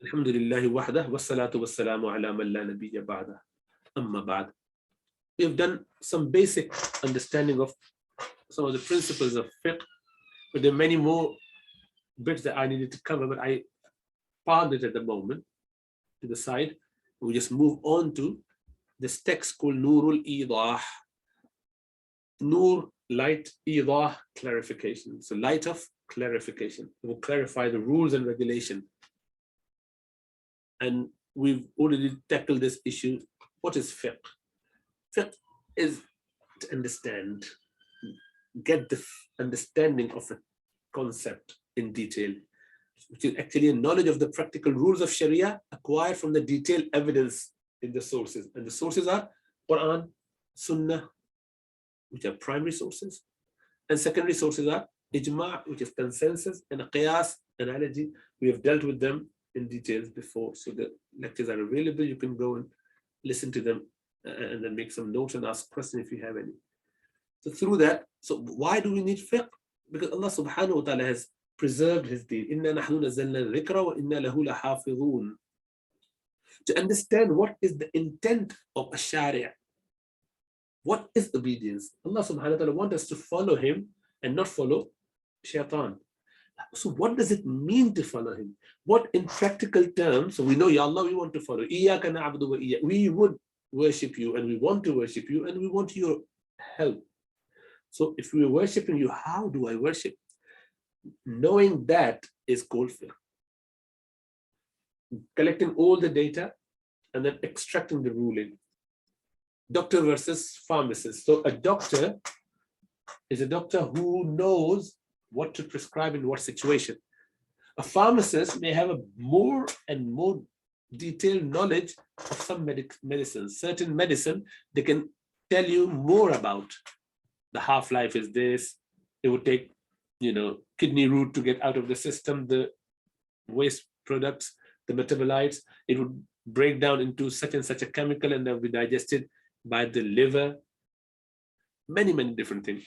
Alhamdulillahi wahdah, wassalatu wassalamu ala man la nabiyya ba'dah. Amma ba'd. We have done some basic understanding of some of the principles of fiqh, but there are many more bits that I needed to cover, but I parked it at the moment to the side. We just move on to this text called Nur Ul Idaah. Nur, light, Idaah, clarification. So light of clarification. It will clarify the rules and regulation. And we've already tackled this issue. What is fiqh? Fiqh is to understand, get the understanding of a concept in detail, which is actually a knowledge of the practical rules of Sharia acquired from the detailed evidence in the sources. And the sources are Quran, Sunnah, which are primary sources, and secondary sources are Ijma', which is consensus, and Qiyas, analogy. We have dealt with them in details before, so the lectures are available. You can go and listen to them and then make some notes and ask questions if you have any. So through that, so why do we need fiqh? Because Allah subhanahu wa ta'ala has preserved his deen. Inna nahnu nazzalna dhikra wa inna lahu lahafidhun. To understand what is the intent of a sharia, what is obedience? Allah subhanahu wa ta'ala wants us to follow him and not follow shaitan. So what does it mean to follow him? What in practical terms, so we know, Ya Allah, we want to follow. Iyaka na'budu wa iyyak. We would worship you and we want to worship you and we want your help. So if we are worshiping you, how do I worship? Knowing that is called fiqh. Collecting all the data and then extracting the ruling. Doctor versus pharmacist. So a doctor is a doctor who knows what to prescribe in what situation. A pharmacist may have a more and more detailed knowledge of some medicines. Certain medicine, they can tell you more about. The half-life is this. It would take, kidney root to get out of the system, the waste products, the metabolites. It would break down into such and such a chemical and then be digested by the liver. Many, many different things.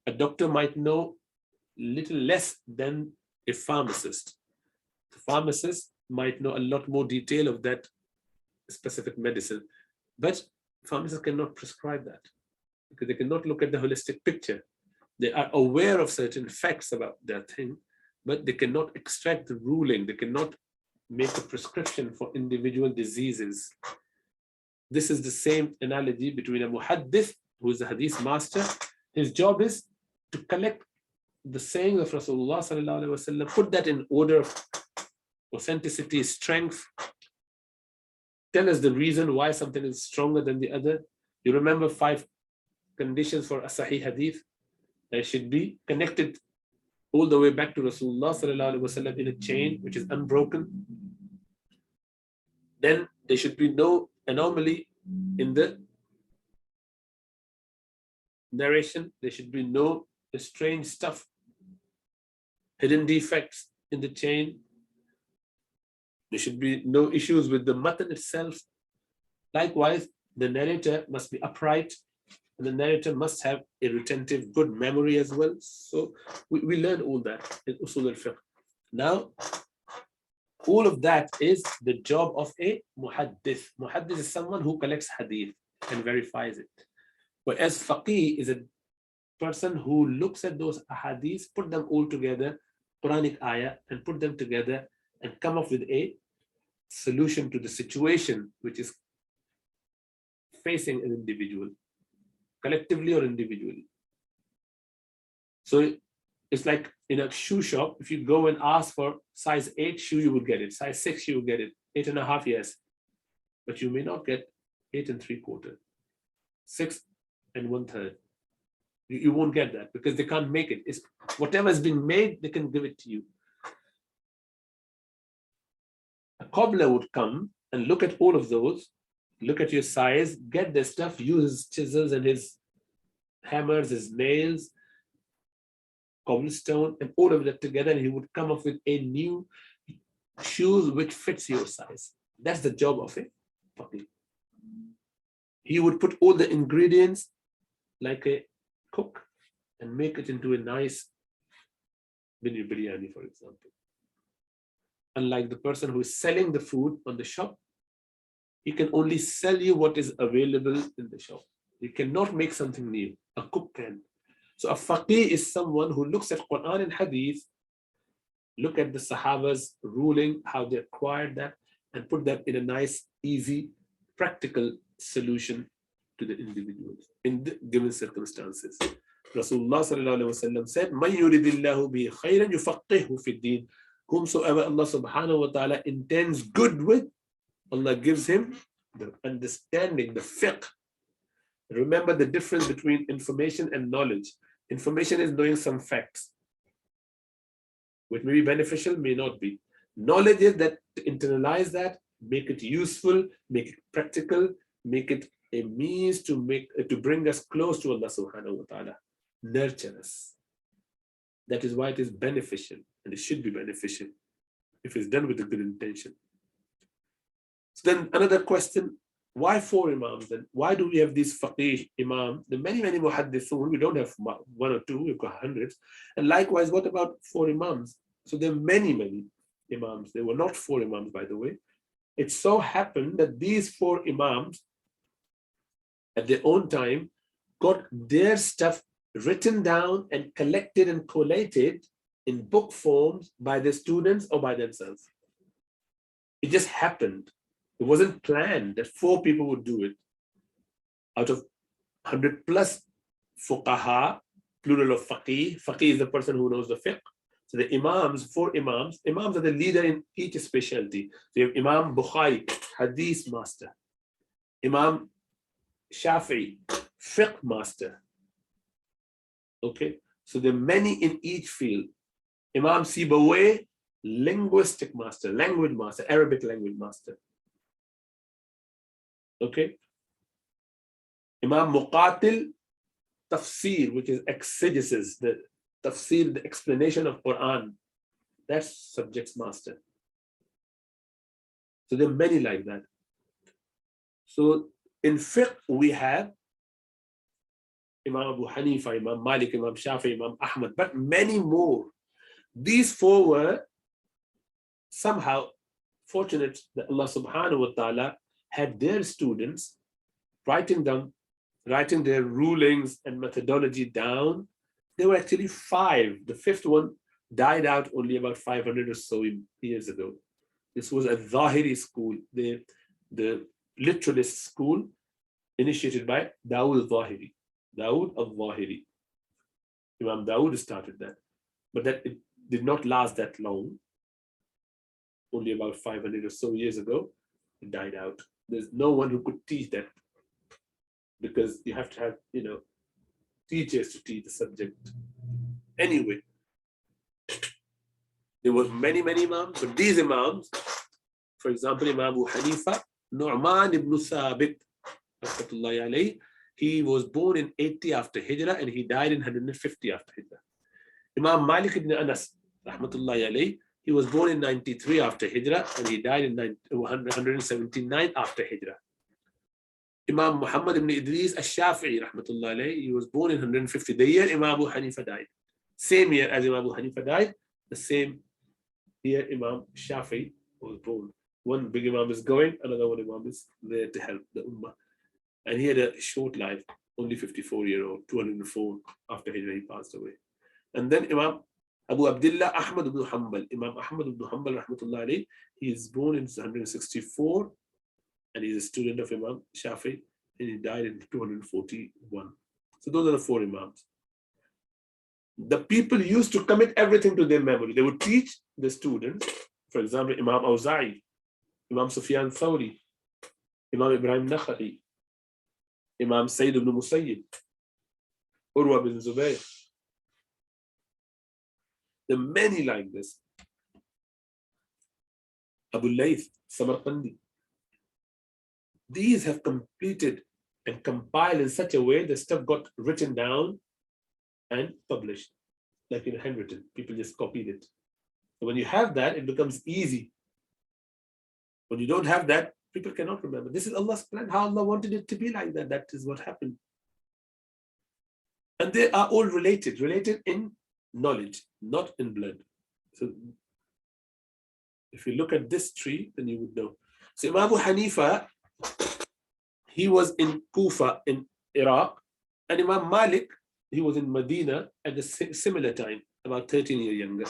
A doctor might know little less than a pharmacist. The pharmacist might know a lot more detail of that specific medicine, but pharmacists cannot prescribe that because they cannot look at the holistic picture. They are aware of certain facts about that thing, but they cannot extract the ruling. They cannot make a prescription for individual diseases. This is the same analogy between a muhaddith, who is a hadith master. His job is to collect the sayings of Rasulullah sallallahu alaihi wasallam, put that in order of authenticity, strength, tell us the reason why something is stronger than the other. You remember 5 conditions for a sahih hadith? They should be connected all the way back to Rasulullah sallallahu alaihi wasallam in a chain which is unbroken. Then there should be no anomaly in the narration. There should be no strange stuff, hidden defects in the chain. There should be no issues with the matan itself. Likewise, the narrator must be upright, and the narrator must have a retentive, good memory as well. So we learn all that in Usul al-Fiqh. Now, all of that is the job of a muhaddith. Muhaddith is someone who collects hadith and verifies it. Whereas faqih is a person who looks at those hadiths, put them all together, Quranic ayah, and put them together and come up with a solution to the situation which is facing an individual, collectively or individually. So it's like in a shoe shop, if you go and ask for size 8 shoe, you will get it. Size 6, you will get it. 8.5, yes. But you may not get 8 3/4, 6 1/3. You won't get that because they can't make it. It's whatever has been made, they can give it to you. A cobbler would come and look at all of those, look at your size, get the stuff, use his chisels and his hammers, his nails, cobblestone, and all of that together, and he would come up with a new shoes which fits your size. That's the job of a faqih. He would put all the ingredients like a cook and make it into a nice biryani, for example. unlike the person who is selling the food on the shop, he can only sell you what is available in the shop. He cannot make something new. A cook can. So a faqih is someone who looks at Quran and Hadith, look at the Sahaba's ruling, how they acquired that, and put that in a nice, easy, practical solution to the individuals in the given circumstances. Rasulullah sallallahu alaihi wasallam said, "Man yuridillahu bihi khayran yufaqqihhu fi din." Whomsoever Allah subhanahu wa ta'ala intends good with, Allah gives him the understanding, the fiqh. Remember the difference between information and knowledge. Information is knowing some facts, which may be beneficial, may not be. Knowledge is that to internalize that, make it useful, make it practical, make it a means to bring us close to Allah subhanahu wa ta'ala, nurture us. That is why it is beneficial, and it should be beneficial if it's done with a good intention. So then another question, why 4 imams then? Why do we have these faqih imam? The many muhaddithun, we don't have 1 or 2, we've got hundreds. And likewise, what about 4 imams? So there are many imams. There were not 4 imams, by the way. It so happened that these 4 imams at their own time got their stuff written down and collected and collated in book forms by their students or by themselves. It just happened. It wasn't planned that 4 people would do it. Out of 100 plus fuqaha, plural of faqih. Faqih is the person who knows the fiqh. So the imams, 4 imams are the leader in each specialty. So you have Imam Bukhari, hadith master. Imam Shafi'i, fiqh master. Okay, so there are many in each field. Imam Sibawayh, linguistic master, language master, Arabic language master. Okay. Imam Muqatil, tafsir, which is exegesis, the tafsir, the explanation of Quran. That's subjects master. So there are many like that. So in fiqh, we have Imam Abu Hanifa, Imam Malik, Imam Shafi, Imam Ahmad, but many more. These 4 were somehow fortunate that Allah subhanahu wa ta'ala had their students writing their rulings and methodology down. There were actually 5. The 5th one died out only about 500 or so years ago. This was a Zahiri school, the literalist school initiated by Dawood al-Zahiri. Dawood al-Zahiri. Imam Dawood started that. But that it did not last that long. Only about 500 or so years ago, it died out. There's no one who could teach that, because you have to have, teachers to teach the subject. Anyway, there were many imams, but these imams, for example, Imam Abu Hanifa, Nu'man ibn Thabit, rahmatullahi alayhi, he was born in 80 after Hijrah and he died in 150 after Hijrah. Imam Malik ibn Anas, rahmatullahi alayhi, he was born in 93 after Hijrah and he died in 179 after Hijrah. Imam Muhammad ibn Idris al-Shafi'i, rahmatullahi alayhi, he was born in 150, the year Imam Abu Hanifa died. Same year as Imam Abu Hanifa died, the same year Imam Shafi'i was born. One big Imam is going, another one Imam is there to help the Ummah. And he had a short life, only 54-year-old, 204 after Hijrah, he passed away. And then Imam Abu Abdullah Ahmad ibn Hanbal, Imam Ahmad ibn Hanbal, rahmatullahi alayhi, he is born in 164 and he's a student of Imam Shafi and he died in 241. So those are the 4 Imams. The people used to commit everything to their memory. They would teach the students, for example, Imam Awza'i, Imam Sufyan Thawri, Imam Ibrahim Nakhai, Imam Sayyid ibn Musayyib, Urwa bin Zubayr. There are many like this. Abu Layth, Samarqandi. These have completed and compiled in such a way that stuff got written down and published, like in handwritten. People just copied it. So when you have that, it becomes easy. When you don't have that, people cannot remember. This is Allah's plan, how Allah wanted it to be like that. That is what happened. And they are all related in knowledge, not in blood. So If you look at this tree, then you would know. So Imam Abu Hanifa, he was in Kufa in Iraq, and Imam Malik, he was in Medina at the similar time, about 13 years younger.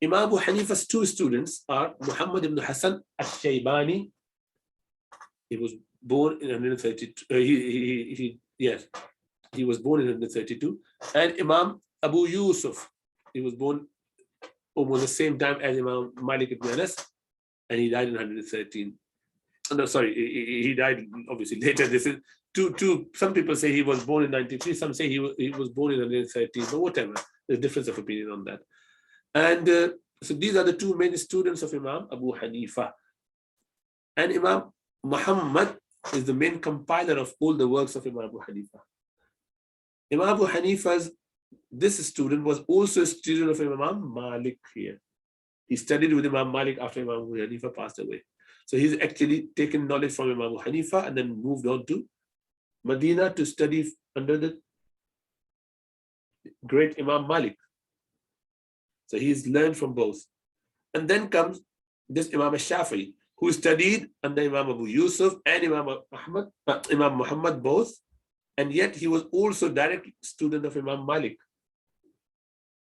Imam Abu Hanifa's two students are Muhammad ibn Hassan al-Shaybani. He was born in 132. He was born in 132. And Imam Abu Yusuf, he was born almost the same time as Imam Malik ibn Anas, and he died in 113. No, sorry, he died obviously later. This is two. Some people say he was born in 93. Some say he was born in 113. But whatever, there's a difference of opinion on that. And so these are the two main students of Imam Abu Hanifa. And Imam Muhammad is the main compiler of all the works of Imam Abu Hanifa. Imam Abu Hanifa's this student was also a student of Imam Malik here. He studied with Imam Malik after Imam Abu Hanifa passed away. So he's actually taken knowledge from Imam Abu Hanifa and then moved on to Medina to study under the great Imam Malik. So he's learned from both. And then comes this Imam al-Shafi'i, who studied under Imam Abu Yusuf and Imam Muhammad both. And yet he was also direct student of Imam Malik.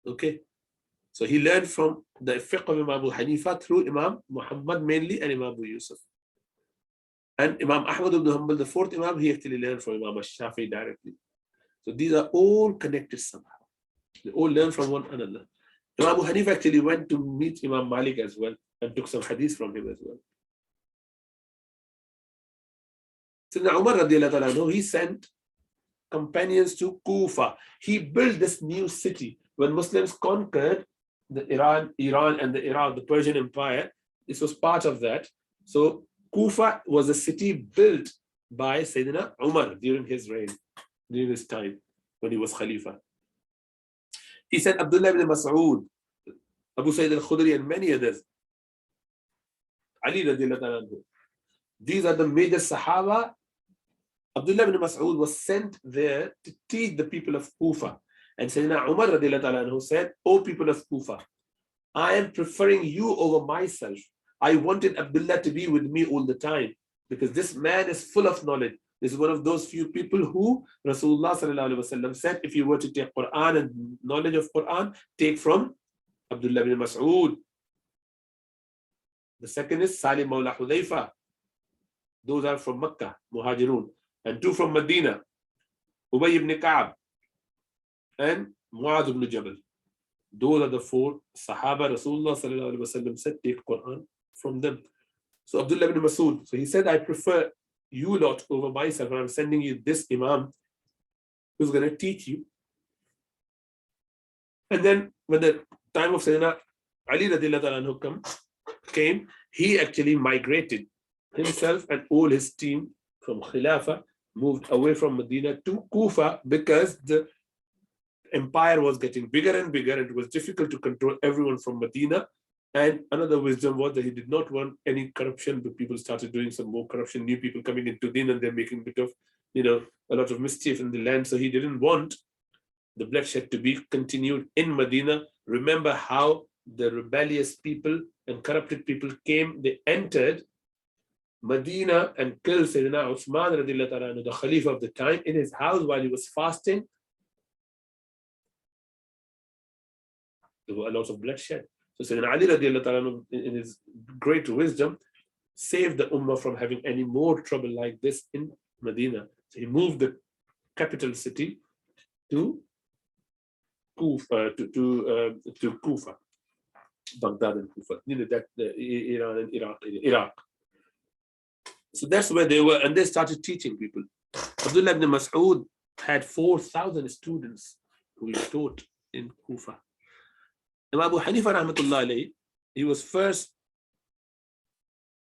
Okay. So he learned from the fiqh of Imam Abu Hanifa through Imam Muhammad mainly and Imam Abu Yusuf. And Imam Ahmad ibn Hanbal, the fourth Imam, he actually learned from Imam al-Shafi'i directly. So these are all connected somehow. They all learn from one another. Imam Abu Hanifa actually went to meet Imam Malik as well and took some hadith from him as well. So now Umar radiallahu anhu, he sent companions to Kufa. He built this new city. When Muslims conquered the Iran and the Iraq, the Persian Empire, this was part of that. So Kufa was a city built by Sayyidina Umar during his reign, during his time when he was Khalifa. He sent Abdullah ibn Mas'ud, Abu Sayyid al-Khudri, and many others. Ali radiallahu anhu. These are the major Sahaba. Abdullah ibn Mas'ud was sent there to teach the people of Kufa. And Sayyidina Umar radiallahu anhu said, "O people of Kufa, I am preferring you over myself. I wanted Abdullah to be with me all the time because this man is full of knowledge. This is one of those few people who Rasulullah sallallahu alaihi wasallam said, if you were to take Quran and knowledge of Quran, take from Abdullah ibn Mas'ud." The second is Salim Mawla Hudayfa. Those are from Makkah, Muhajirun. And two from Medina, Ubay ibn Ka'ab and Mu'adh ibn Jabal. Those are the four Sahaba Rasulullah sallallahu alaihi wasallam said, take Quran from them. So Abdullah ibn Mas'ud, so he said, I prefer you lot over myself, and I'm sending you this Imam who's going to teach you. And then when the time of Sayyidina Ali radiallahu anhu came, he actually migrated himself and all his team from Khilafah, moved away from Medina to Kufa because the empire was getting bigger and bigger. It was difficult to control everyone from Medina. And another wisdom was that he did not want any corruption, but people started doing some more corruption, new people coming into Din, and they're making a bit of, a lot of mischief in the land. So he didn't want the bloodshed to be continued in Medina. Remember how the rebellious people and corrupted people came, they entered Medina and killed Sayyidina Uthman radiallahu anhu, the Khalifa of the time, in his house while he was fasting. There were a lot of bloodshed. So Sayyidina Ali radiallahu anhu, in his great wisdom, saved the Ummah from having any more trouble like this in Medina. So he moved the capital city to Kufa, to Kufa, Baghdad and Kufa, Iran and Iraq. So that's where they were, and they started teaching people. Abdullah ibn Mas'ud had 4,000 students who he taught in Kufa. Imam Abu Hanifa rahmatullah alayhi, he was first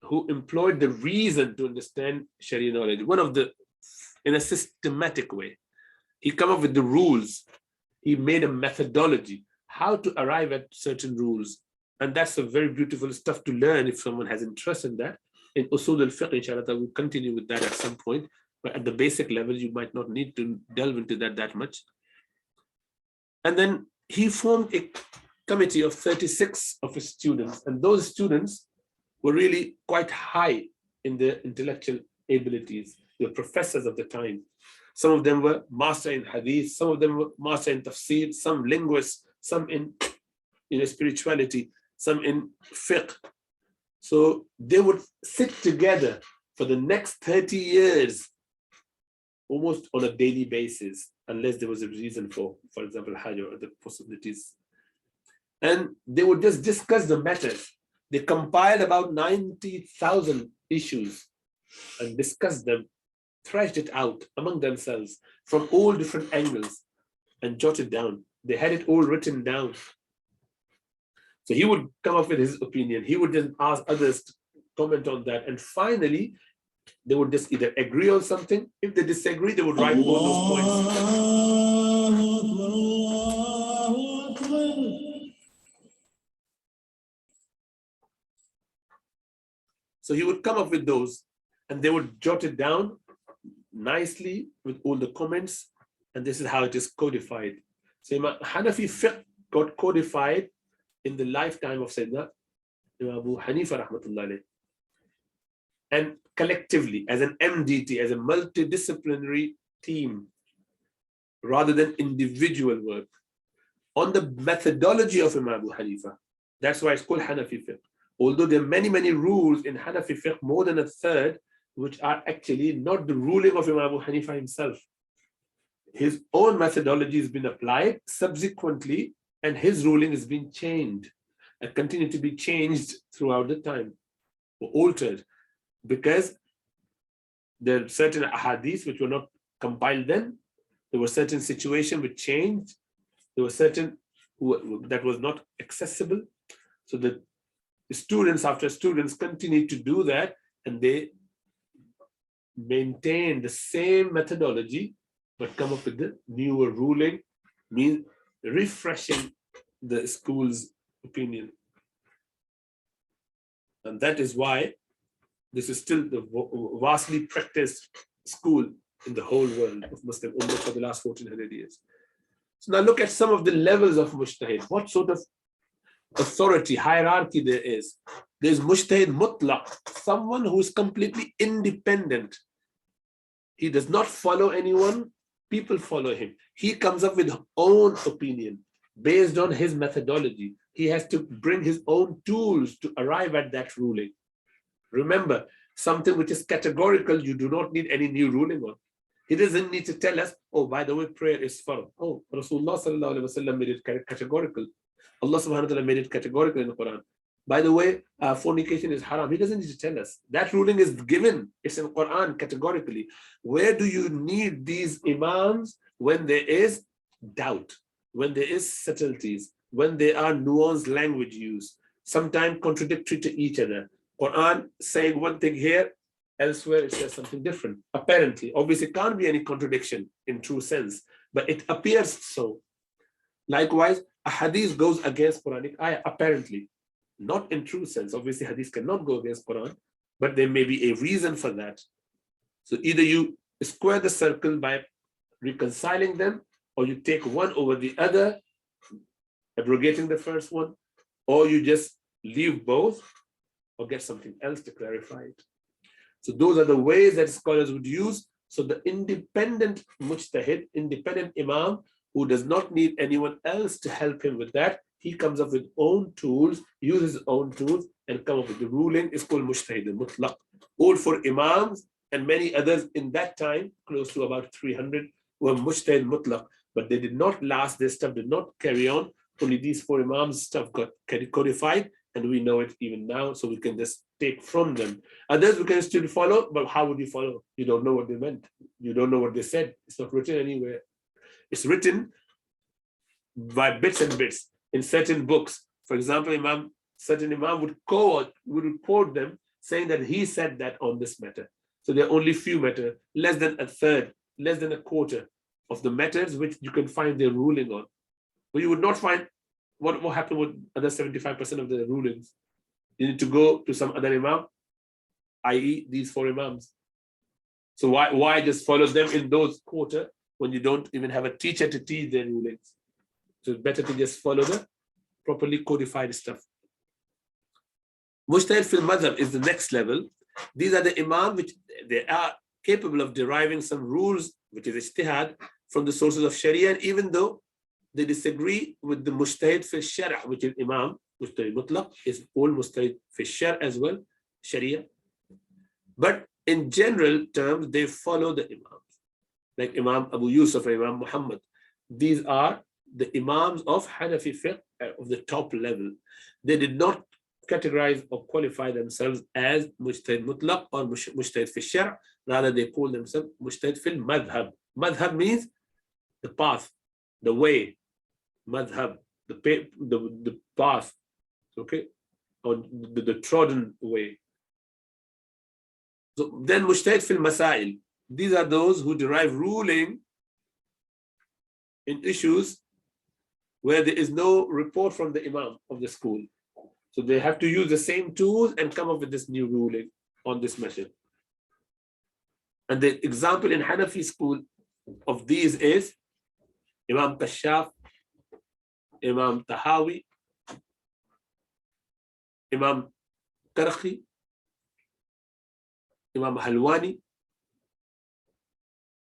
who employed the reason to understand Sharia knowledge. In a systematic way. He came up with the rules. He made a methodology, how to arrive at certain rules. And that's a very beautiful stuff to learn if someone has interest in that. In Usul al-Fiqh, inshallah, we'll continue with that at some point. But at the basic level, you might not need to delve into that much. And then he formed committee of 36 of his students, and those students were really quite high in their intellectual abilities. They were professors of the time. Some of them were master in hadith, some of them were master in tafsir, some linguists, some in spirituality, some in fiqh. So they would sit together for the next 30 years, almost on a daily basis, unless there was a reason for example, Hajj or other possibilities. And they would just discuss the matters. They compiled about 90,000 issues and discussed them, thrashed it out among themselves from all different angles and jotted down. They had it all written down. So he would come up with his opinion. He would then ask others to comment on that. And finally, they would just either agree on something. If they disagree, they would write all those points. So he would come up with those and they would jot it down nicely with all the comments. And this is how it is codified. So Hanafi fiqh got codified in the lifetime of Sayyidina Abu Hanifa rahmatullah alayh. And collectively, as an MDT, as a multidisciplinary team, rather than individual work, on the methodology of Imam Abu Hanifa. That's why it's called Hanafi fiqh. Although there are many, many rules in Hanafi fiqh, more than a third, which are actually not the ruling of Imam Abu Hanifa himself. His own methodology has been applied subsequently, and his ruling has been changed and continued to be changed throughout the time, or altered, because there are certain ahadith which were not compiled then. There were certain situations which changed. There were certain that was not accessible. So the students after students continued to do that, and they maintain the same methodology, but come up with the newer ruling, means refreshing the school's opinion. And that is why this is still the vastly practiced school in the whole world of Muslim Ummah for the last 1400 years. So now look at some of the levels of mujtahid. What sort of authority, hierarchy there is? There's mujtahid mutlaq, someone who is completely independent. He does not follow anyone, people follow him. He comes up with his own opinion based on his methodology. He has to bring his own tools to arrive at that ruling. Remember, something which is categorical, you do not need any new ruling on. He doesn't need to tell us, oh, by the way, prayer is fard. Oh, Rasulullah sallallahu alaihi wasallam made it categorical. Allah subhanahu wa ta'ala made it categorical in the Quran. By the way, fornication is haram. He doesn't need to tell us. That ruling is given. It's in the Quran categorically. Where do you need these imams? When there is doubt, when there is subtleties, when there are nuanced language use, sometimes contradictory to each other. Quran saying one thing here, elsewhere it says something different. Apparently, obviously it can't be any contradiction in true sense, but it appears so. Likewise, a hadith goes against Quranic ayah, apparently. Not in true sense. Obviously, hadith cannot go against Quran, but there may be a reason for that. So either you square the circle by reconciling them, or you take one over the other, abrogating the first one, or you just leave both, or get something else to clarify it. So those are the ways that scholars would use. So the independent mujtahid, independent imam, who does not need anyone else to help him with that, he comes up with own tools, uses his own tools, and come up with the ruling. Is called mujtahid al-mutlaq. All for imams and many others in that time, close to about 300, were mujtahid mutlaq, but they did not last. Their stuff did not carry on. Only these four imams' stuff got codified, and we know it even now, so we can just take from them. Others we can still follow, but how would you follow? You don't know what they meant. You don't know what they said. It's not written anywhere. It's written by bits and bits in certain books. For example, certain imam would quote them saying that he said that on this matter. So there are only few matters, less than a third, less than a quarter of the matters which you can find their ruling on. But you would not find what happened with other 75% of the rulings. You need to go to some other imam, i.e. these four imams. So why just follow them in those quarter when you don't even have a teacher to teach their rulings? So it's better to just follow the properly codified stuff. Mujtahid fil madhab is the next level. These are the imam which they are capable of deriving some rules, which is ijtihad, from the sources of Sharia, and even though they disagree with the mujtahid fil shara', which is imam, mujtahid mutlaq is all mujtahid fil shar' as well, Sharia. But in general terms, they follow the imams, like Imam Abu Yusuf or Imam Muhammad. These are the imams of Hanafi fiqh of the top level. They did not categorize or qualify themselves as mujtahid mutlaq or mujtahid fi shar'. Rather, they call themselves mujtahid fil madhab. Madhab means the path, the way. Madhab, the path, okay, or the trodden way. So then mujtahid fil masail. These are those who derive ruling in issues where there is no report from the imam of the school. So they have to use the same tools and come up with this new ruling on this method. And the example in Hanafi school of these is Imam Kashaf, Imam Tahawi, Imam Karhi, Imam Halwani,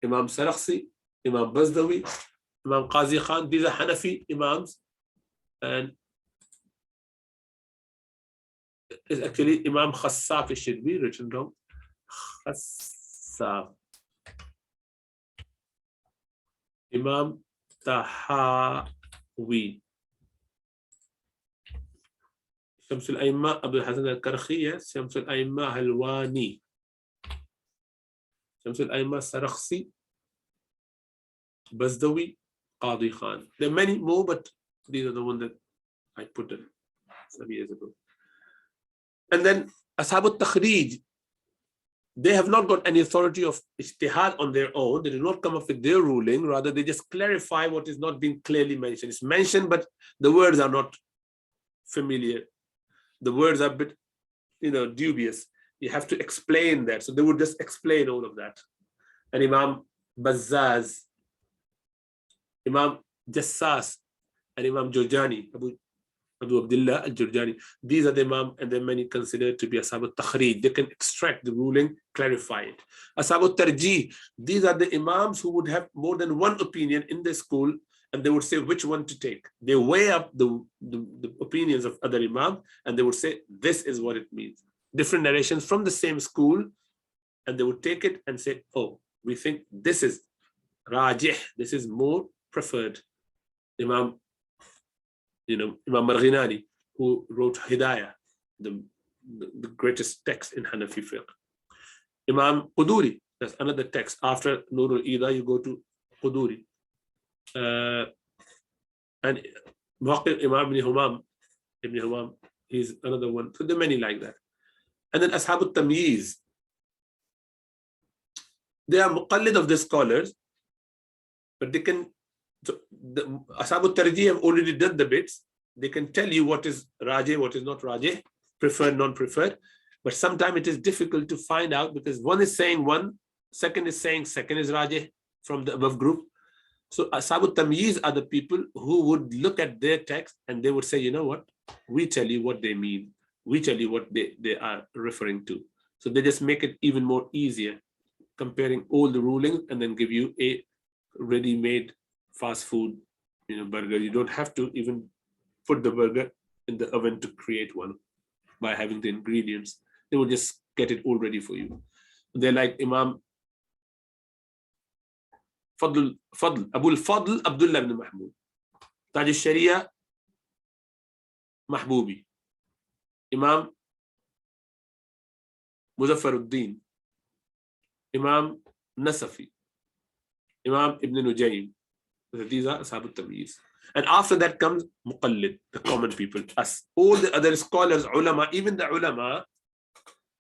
Imam Sarakhsi, Imam Bazdawi, Imam Qazi Khan. These are Hanafi imams, and it's actually Imam Khassaf. It should be written down. Khassaf. Imam Tahawi. Shamsul Aimma Abdul Hasan al-Karhi, yes. Shamsul Aimma Halwani. Shamsul Aimma Sarakhsi. Bazdawi, Qadi Khan. There are many more, but these are the ones that I put in some years ago. And then Ashab al-Takhrij, they have not got any authority of ijtihad on their own. They do not come up with their ruling. Rather, they just clarify what is not being clearly mentioned. It's mentioned, but the words are not familiar. The words are a bit, dubious. You have to explain that. So they would just explain all of that. And Imam Bazzaz, Imam Jassas, and Imam Jurjani, Abu Abdullah al-Jurjani. These are the Imam, and then many considered to be Ashab al-Takhrij. They can extract the ruling, clarify it. Ashab al-Tarjih, these are the Imams who would have more than one opinion in the school, and they would say which one to take. They weigh up the opinions of other Imams, and they would say, this is what it means. Different narrations from the same school, and they would take it and say, oh, we think this is rajih, this is more preferred. Imam Marghinani, who wrote Hidayah, the greatest text in Hanafi fiqh. Imam Quduri, that's another text. After Nur Ul Idaah, you go to Quduri. And Imam Ibn Humam, he's another one. So there are many like that. And then Ashab al-Tamyiz, they are muqallid of the scholars, but they can, so the Ashab al-Tarjih have already done the bits. They can tell you what is rajih, what is not rajih, preferred, non-preferred. But sometimes it is difficult to find out because one is saying one, second is saying second is rajih from the above group. So Ashab al-Tamyiz are the people who would look at their text and they would say, you know what, we tell you what they mean. We tell you what they are referring to. So they just make it even more easier, comparing all the rulings and then give you a ready-made fast food, burger. You don't have to even put the burger in the oven to create one by having the ingredients. They will just get it all ready for you. They're like Imam Abul Fadl Abdullah ibn Mahmud, Taj al-Sharia Mahbubi, Imam Muzaffaruddin, Imam Nasafi, Imam Ibn Nujaym. These are Ashab al-Tamyiz. And after that comes Muqallid, the common people, us. All the other scholars, ulama, even the ulama,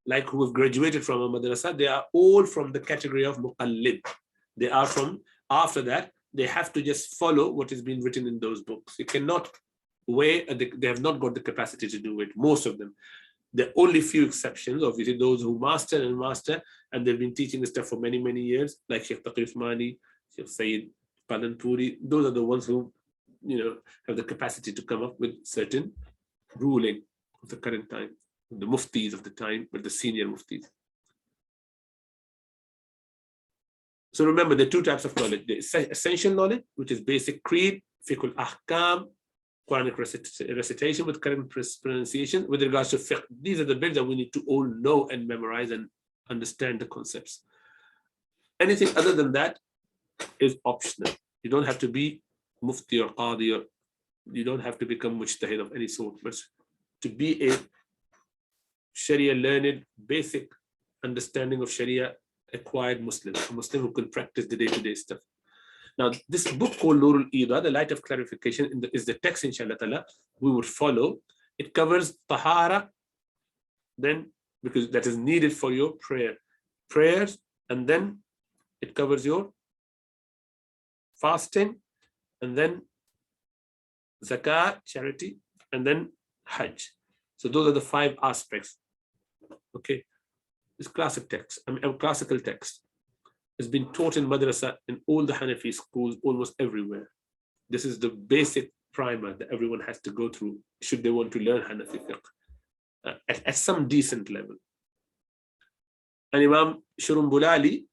like who have graduated from a madrasa, they are all from the category of Muqallid. They are from, after that, they have to just follow what has been written in those books. You cannot weigh, they have not got the capacity to do it, most of them. There are only few exceptions, obviously, those who master, and they've been teaching this stuff for many, many years, like Sheikh Taqi Uthmani, Sheikh Sayyid Palanpuri. Those are the ones who have the capacity to come up with certain ruling of the current time, the muftis of the time, but the senior muftis. So remember, there are two types of knowledge: the essential knowledge, which is basic creed, fiqh al-ahkam, Quranic recitation with current pronunciation. With regards to fiqh, these are the bits that we need to all know and memorize and understand the concepts. Anything other than that is optional. You don't have to be mufti or qadi, or you don't have to become mujtahid of any sort, but to be a Sharia learned, basic understanding of Sharia acquired Muslim, a Muslim who can practice the day-to-day stuff. Now, this book called Nur Ul Idaah, the light of clarification, is the text, inshallah ta'ala, we would follow. It covers tahara, then, because that is needed for your prayers, and then it covers your fasting, and then zakat, charity, and then hajj. So those are the 5 aspects. Okay, this classic text, classical text, has been taught in madrasa in all the Hanafi schools, almost everywhere. This is the basic primer that everyone has to go through should they want to learn Hanafi fiqh at some decent level. And Imam Shurumbulali,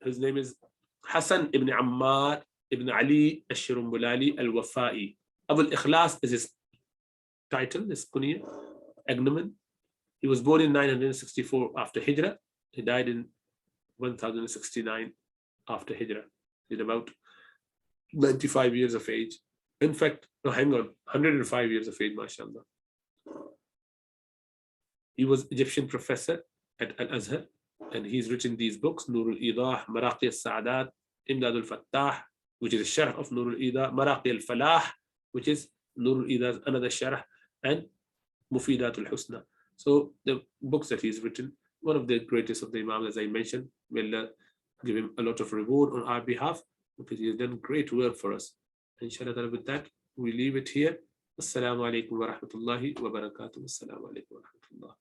his name is Hassan ibn Ammar ibn Ali al-Shurumbulali al-Wafa'i. Abu al-Ikhlas is his title, his kunya, agnomen. He was born in 964 after Hijrah. He died in 1069 after Hijrah. He's about 95 years of age. In fact, no, hang on, 105 years of age, mashallah. He was Egyptian professor at Al-Azhar, and he's written these books: Nur Ul Idaah, Maraqi al-Sa'adat, Imdad al-Fattah, which is a sharh of Nur Ul Idaah, Maraqi al-Falah, which is Nur Ul Idaah's another sharh, and Mufidat al-Husna. So the books that he's written, one of the greatest of the Imams, as I mentioned. May Allah give him a lot of reward on our behalf, because he has done great work for us. Inshallah, with that, we leave it here. Assalamu alaikum wa rahmatullahi wa barakatuh. Assalamu alaikum wa rahmatullah.